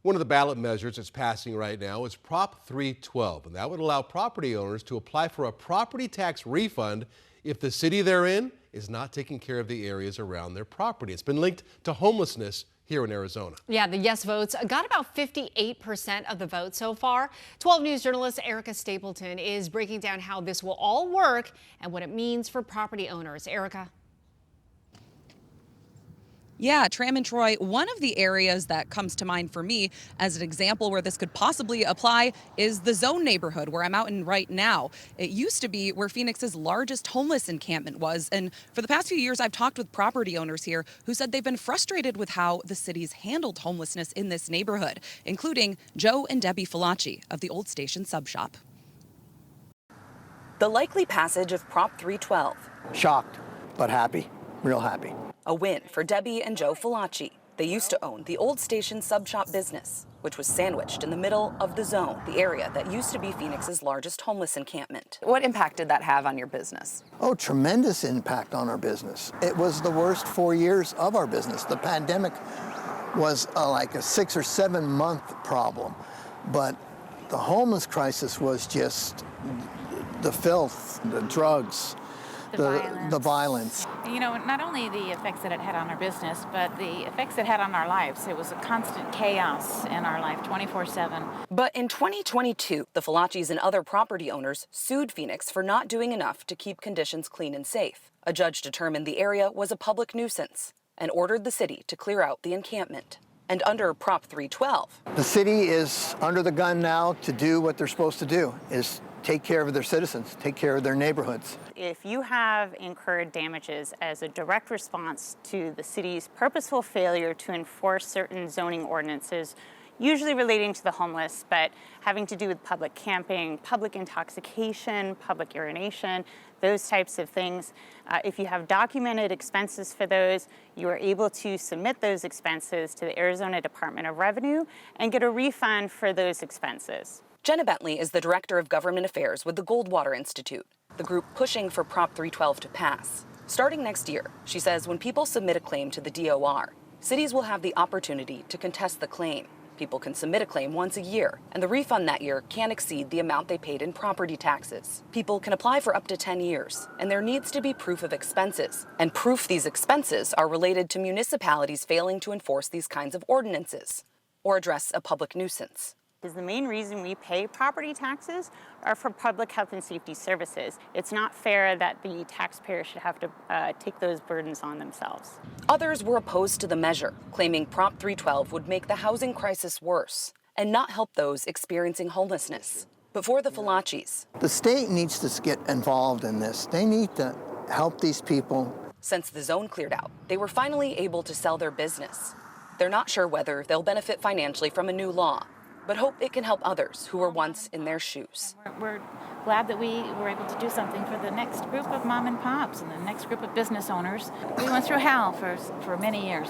One of the ballot measures that's passing right now is Prop 312, and that would allow property owners to apply for a property tax refund if the city they're in is not taking care of the areas around their property. It's been linked to homelessness here in Arizona. Yeah, the yes votes got about 58% of the vote so far. 12 News journalist Erica Stapleton is breaking down how this will all work and what it means for property owners. Erica. Yeah, Tram and Troy, one of the areas that comes to mind for me as an example where this could possibly apply is the Zone neighborhood where I'm out in right now. It used to be where Phoenix's largest homeless encampment was. And for the past few years, I've talked with property owners here who said they've been frustrated with how the city's handled homelessness in this neighborhood, including Joe and Debbie Falacci of the Old Station Sub Shop. The likely passage of Prop 312. Shocked, but happy, real happy. A win for Debbie and Joe Falacci. They used to own the Old Station Sub Shop business, which was sandwiched in the middle of the Zone, the area that used to be Phoenix's largest homeless encampment. What impact did that have on your business? Oh, tremendous impact on our business. It was the worst 4 years of our business. The pandemic was like a 6 or 7 month problem, but the homeless crisis was just the filth, the drugs, the violence. You know, not only the effects that it had on our business, but the effects it had on our lives. It was a constant chaos in our life, 24/7. But in 2022, the Falaccis and other property owners sued Phoenix for not doing enough to keep conditions clean and safe. A judge determined the area was a public nuisance and ordered the city to clear out the encampment. And under Prop 312, The city is under the gun now to do what they're supposed to do, is take care of their citizens, take care of their neighborhoods. If you have incurred damages as a direct response to the city's purposeful failure to enforce certain zoning ordinances, usually relating to the homeless, but having to do with public camping, public intoxication, public urination, those types of things. If you have documented expenses for those, you are able to submit those expenses to the Arizona Department of Revenue and get a refund for those expenses. Jenna Bentley is the Director of Government Affairs with the Goldwater Institute, the group pushing for Prop 312 to pass. Starting next year, she says when people submit a claim to the DOR, cities will have the opportunity to contest the claim. People can submit a claim once a year, and the refund that year can't exceed the amount they paid in property taxes. People can apply for up to 10 years, and there needs to be proof of expenses, and proof these expenses are related to municipalities failing to enforce these kinds of ordinances or address a public nuisance. The main reason we pay property taxes are for public health and safety services. It's not fair that the taxpayer should have to take those burdens on themselves. Others were opposed to the measure, claiming Prop 312 would make the housing crisis worse and not help those experiencing homelessness. But for the Falaccis, The state needs to get involved in this. They need to help these people. since the zone cleared out, they were finally able to sell their business. They're not sure whether they'll benefit financially from a new law, but hope it can help others who were once in their shoes. We're glad that we were able to do something for the next group of mom and pops and the next group of business owners. We went through hell for many years.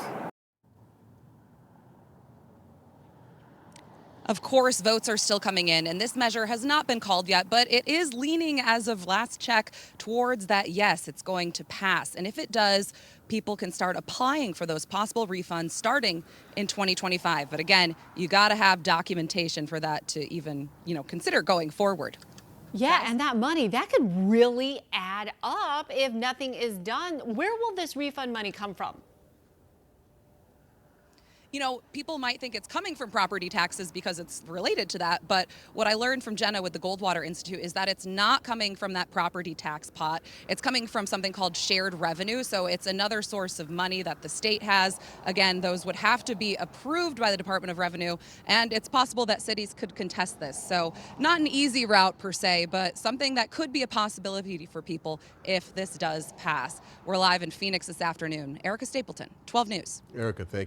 Of course, votes are still coming in, and this measure has not been called yet, but it is leaning, as of last check, towards that yes, it's going to pass. And if it does, people can start applying for those possible refunds starting in 2025. But again, you got to have documentation for that to even, consider going forward. Yeah, and that money, that could really add up if nothing is done. Where will this refund money come from? People might think it's coming from property taxes because it's related to that. But what I learned from Jenna with the Goldwater Institute is that it's not coming from that property tax pot. It's coming from something called shared revenue. So it's another source of money that the state has. Again, those would have to be approved by the Department of Revenue. And it's possible that cities could contest this. So not an easy route per se, but something that could be a possibility for people if this does pass. We're live in Phoenix this afternoon. Erica Stapleton, 12 News. Erica, thank you.